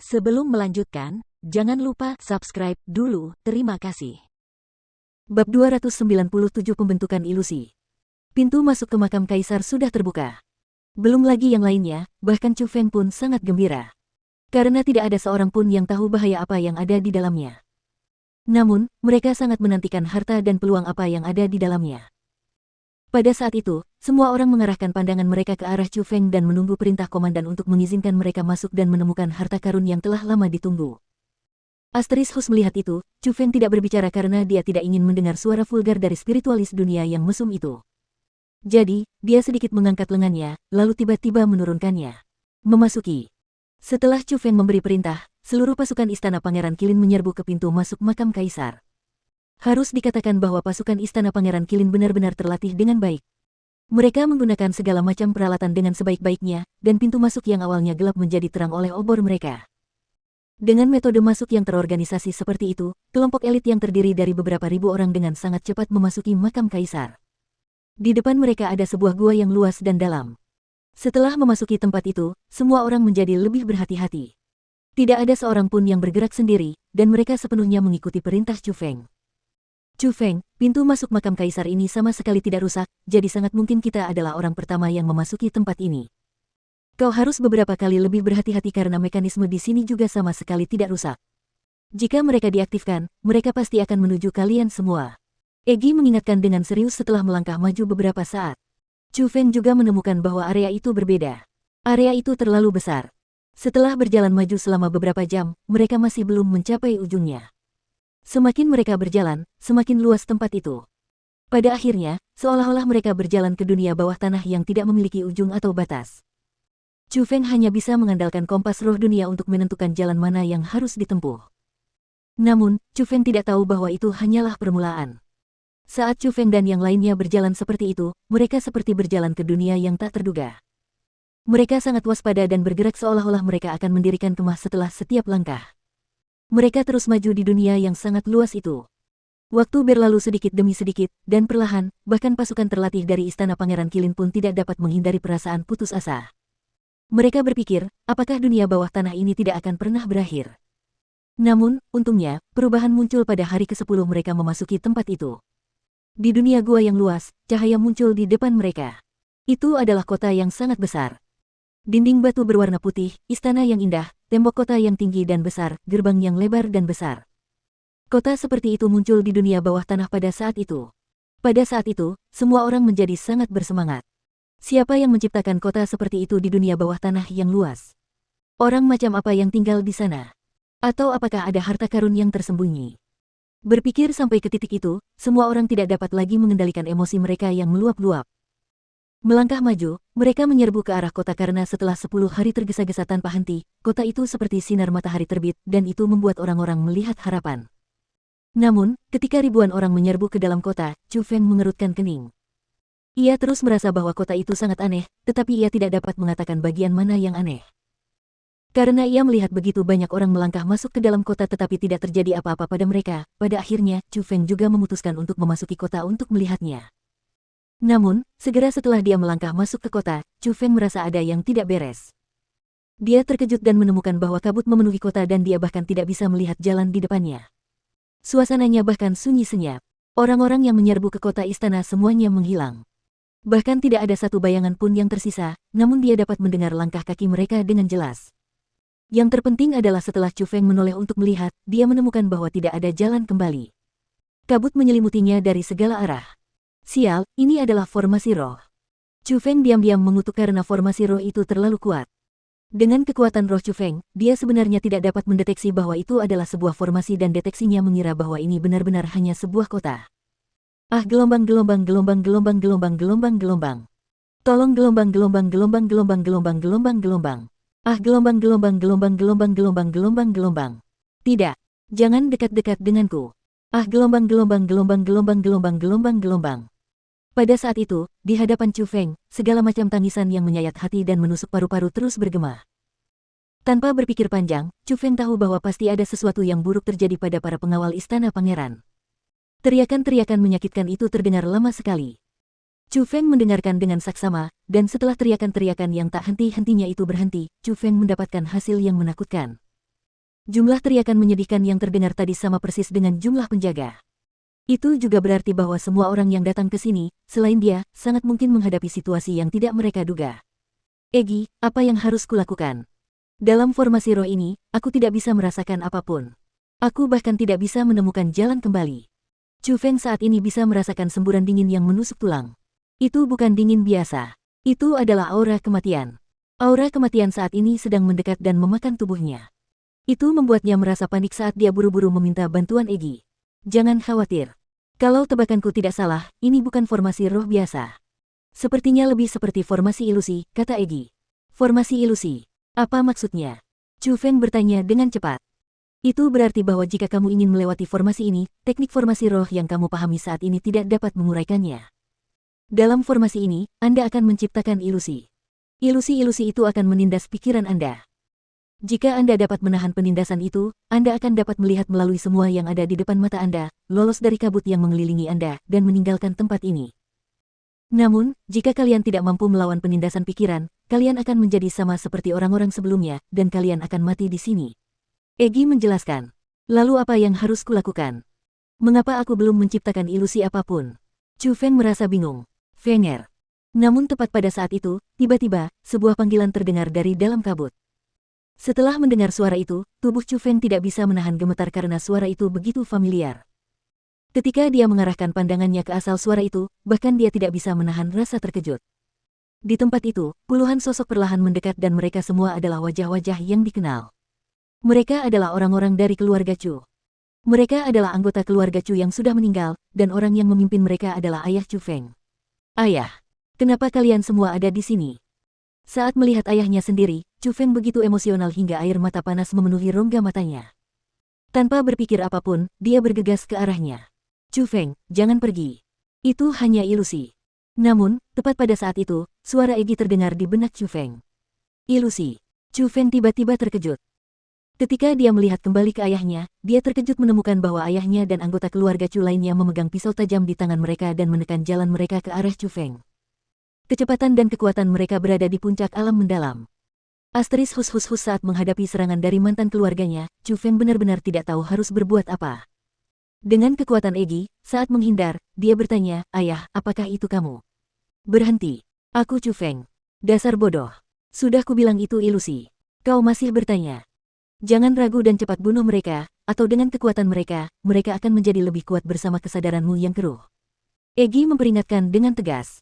Sebelum melanjutkan, jangan lupa subscribe dulu, terima kasih. Bab 297 Pembentukan Ilusi. Pintu masuk ke makam kaisar sudah terbuka. Belum lagi yang lainnya, bahkan Chu Feng pun sangat gembira. Karena tidak ada seorang pun yang tahu bahaya apa yang ada di dalamnya. Namun, mereka sangat menantikan harta dan peluang apa yang ada di dalamnya. Pada saat itu, semua orang mengarahkan pandangan mereka ke arah Chu Feng dan menunggu perintah komandan untuk mengizinkan mereka masuk dan menemukan harta karun yang telah lama ditunggu. Asteris melihat itu, Chu Feng tidak berbicara karena dia tidak ingin mendengar suara vulgar dari spiritualis dunia yang mesum itu. Jadi, dia sedikit mengangkat lengannya, lalu tiba-tiba menurunkannya. Memasuki. Setelah Chu Feng memberi perintah, seluruh pasukan istana Pangeran Qilin menyerbu ke pintu masuk makam kaisar. Harus dikatakan bahwa pasukan istana Pangeran Qilin benar-benar terlatih dengan baik. Mereka menggunakan segala macam peralatan dengan sebaik-baiknya, dan pintu masuk yang awalnya gelap menjadi terang oleh obor mereka. Dengan metode masuk yang terorganisasi seperti itu, kelompok elit yang terdiri dari beberapa ribu orang dengan sangat cepat memasuki makam kaisar. Di depan mereka ada sebuah gua yang luas dan dalam. Setelah memasuki tempat itu, semua orang menjadi lebih berhati-hati. Tidak ada seorang pun yang bergerak sendiri, dan mereka sepenuhnya mengikuti perintah Chu Feng. Chu Feng, pintu masuk makam kaisar ini sama sekali tidak rusak, jadi sangat mungkin kita adalah orang pertama yang memasuki tempat ini. Kau harus beberapa kali lebih berhati-hati karena mekanisme di sini juga sama sekali tidak rusak. Jika mereka diaktifkan, mereka pasti akan menuju kalian semua. Egi mengingatkan dengan serius setelah melangkah maju beberapa saat. Chu Feng juga menemukan bahwa area itu berbeda. Area itu terlalu besar. Setelah berjalan maju selama beberapa jam, mereka masih belum mencapai ujungnya. Semakin mereka berjalan, semakin luas tempat itu. Pada akhirnya, seolah-olah mereka berjalan ke dunia bawah tanah yang tidak memiliki ujung atau batas. Chu Feng hanya bisa mengandalkan kompas roh dunia untuk menentukan jalan mana yang harus ditempuh. Namun, Chu Feng tidak tahu bahwa itu hanyalah permulaan. Saat Chu Feng dan yang lainnya berjalan seperti itu, mereka seperti berjalan ke dunia yang tak terduga. Mereka sangat waspada dan bergerak seolah-olah mereka akan mendirikan kemah setelah setiap langkah. Mereka terus maju di dunia yang sangat luas itu. Waktu berlalu sedikit demi sedikit, dan perlahan, bahkan pasukan terlatih dari istana Pangeran Qilin pun tidak dapat menghindari perasaan putus asa. Mereka berpikir, apakah dunia bawah tanah ini tidak akan pernah berakhir? Namun, untungnya, perubahan muncul pada hari ke-10 mereka memasuki tempat itu. Di dunia gua yang luas, cahaya muncul di depan mereka. Itu adalah kota yang sangat besar. Dinding batu berwarna putih, istana yang indah, tembok kota yang tinggi dan besar, gerbang yang lebar dan besar. Kota seperti itu muncul di dunia bawah tanah pada saat itu. Pada saat itu, semua orang menjadi sangat bersemangat. Siapa yang menciptakan kota seperti itu di dunia bawah tanah yang luas? Orang macam apa yang tinggal di sana? Atau apakah ada harta karun yang tersembunyi? Berpikir sampai ke titik itu, semua orang tidak dapat lagi mengendalikan emosi mereka yang meluap-luap. Melangkah maju, mereka menyerbu ke arah kota karena setelah 10 hari tergesa-gesa tanpa henti, kota itu seperti sinar matahari terbit dan itu membuat orang-orang melihat harapan. Namun, ketika ribuan orang menyerbu ke dalam kota, Chu Feng mengerutkan kening. Ia terus merasa bahwa kota itu sangat aneh, tetapi ia tidak dapat mengatakan bagian mana yang aneh. Karena ia melihat begitu banyak orang melangkah masuk ke dalam kota tetapi tidak terjadi apa-apa pada mereka, pada akhirnya, Chu Feng juga memutuskan untuk memasuki kota untuk melihatnya. Namun, segera setelah dia melangkah masuk ke kota, Chu Feng merasa ada yang tidak beres. Dia terkejut dan menemukan bahwa kabut memenuhi kota dan dia bahkan tidak bisa melihat jalan di depannya. Suasananya bahkan sunyi senyap. Orang-orang yang menyerbu ke kota istana semuanya menghilang. Bahkan tidak ada satu bayangan pun yang tersisa, namun dia dapat mendengar langkah kaki mereka dengan jelas. Yang terpenting adalah setelah Chu Feng menoleh untuk melihat, dia menemukan bahwa tidak ada jalan kembali. Kabut menyelimutinya dari segala arah. Sial, ini adalah formasi roh. Chu Feng diam-diam mengutuk karena formasi roh itu terlalu kuat. Dengan kekuatan roh Chu Feng, dia sebenarnya tidak dapat mendeteksi bahwa itu adalah sebuah formasi dan deteksinya mengira bahwa ini benar-benar hanya sebuah kota. Ah, gelombang. Tolong gelombang. Ah, gelombang. Tidak, jangan dekat-dekat denganku. Ah, gelombang. Pada saat itu, di hadapan Chu Feng, segala macam tangisan yang menyayat hati dan menusuk paru-paru terus bergema. Tanpa berpikir panjang, Chu Feng tahu bahwa pasti ada sesuatu yang buruk terjadi pada para pengawal istana pangeran. Teriakan-teriakan menyakitkan itu terdengar lama sekali. Chu Feng mendengarkan dengan saksama, dan setelah teriakan-teriakan yang tak henti-hentinya itu berhenti, Chu Feng mendapatkan hasil yang menakutkan. Jumlah teriakan menyedihkan yang terdengar tadi sama persis dengan jumlah penjaga. Itu juga berarti bahwa semua orang yang datang ke sini, selain dia, sangat mungkin menghadapi situasi yang tidak mereka duga. Egi, apa yang harus kulakukan? Dalam formasi roh ini, aku tidak bisa merasakan apapun. Aku bahkan tidak bisa menemukan jalan kembali. Chu Feng saat ini bisa merasakan semburan dingin yang menusuk tulang. Itu bukan dingin biasa. Itu adalah aura kematian. Aura kematian saat ini sedang mendekat dan memakan tubuhnya. Itu membuatnya merasa panik saat dia buru-buru meminta bantuan Egi. Jangan khawatir. Kalau tebakanku tidak salah, ini bukan formasi roh biasa. Sepertinya lebih seperti formasi ilusi, kata Egi. Formasi ilusi. Apa maksudnya? Chu Feng bertanya dengan cepat. Itu berarti bahwa jika kamu ingin melewati formasi ini, teknik formasi roh yang kamu pahami saat ini tidak dapat menguraikannya. Dalam formasi ini, Anda akan menciptakan ilusi. Ilusi-ilusi itu akan menindas pikiran Anda. Jika Anda dapat menahan penindasan itu, Anda akan dapat melihat melalui semua yang ada di depan mata Anda, lolos dari kabut yang mengelilingi Anda, dan meninggalkan tempat ini. Namun, jika kalian tidak mampu melawan penindasan pikiran, kalian akan menjadi sama seperti orang-orang sebelumnya, dan kalian akan mati di sini. Egi menjelaskan. Lalu apa yang harus kulakukan? Mengapa aku belum menciptakan ilusi apapun? Chu Feng merasa bingung. Fenger. Namun tepat pada saat itu, tiba-tiba, sebuah panggilan terdengar dari dalam kabut. Setelah mendengar suara itu, tubuh Chu Feng tidak bisa menahan gemetar karena suara itu begitu familiar. Ketika dia mengarahkan pandangannya ke asal suara itu, bahkan dia tidak bisa menahan rasa terkejut. Di tempat itu, puluhan sosok perlahan mendekat dan mereka semua adalah wajah-wajah yang dikenal. Mereka adalah orang-orang dari keluarga Chu. Mereka adalah anggota keluarga Chu yang sudah meninggal, dan orang yang memimpin mereka adalah ayah Chu Feng. Ayah, kenapa kalian semua ada di sini? Saat melihat ayahnya sendiri, Chu Feng begitu emosional hingga air mata panas memenuhi rongga matanya. Tanpa berpikir apapun, dia bergegas ke arahnya. Chu Feng, jangan pergi. Itu hanya ilusi. Namun, tepat pada saat itu, suara Egi terdengar di benak Chu Feng. Ilusi. Chu Feng tiba-tiba terkejut. Ketika dia melihat kembali ke ayahnya, dia terkejut menemukan bahwa ayahnya dan anggota keluarga Chu lainnya memegang pisau tajam di tangan mereka dan menekan jalan mereka ke arah Chu Feng. Kecepatan dan kekuatan mereka berada di puncak alam mendalam. Asteris hus-hus-hus saat menghadapi serangan dari mantan keluarganya, Chu Feng benar-benar tidak tahu harus berbuat apa. Dengan kekuatan Egi, saat menghindar, dia bertanya, ayah, apakah itu kamu? Berhenti. Aku Chu Feng. Dasar bodoh. Sudah kubilang itu ilusi. Kau masih bertanya. Jangan ragu dan cepat bunuh mereka, atau dengan kekuatan mereka, mereka akan menjadi lebih kuat bersama kesadaranmu yang keruh. Egi memperingatkan dengan tegas.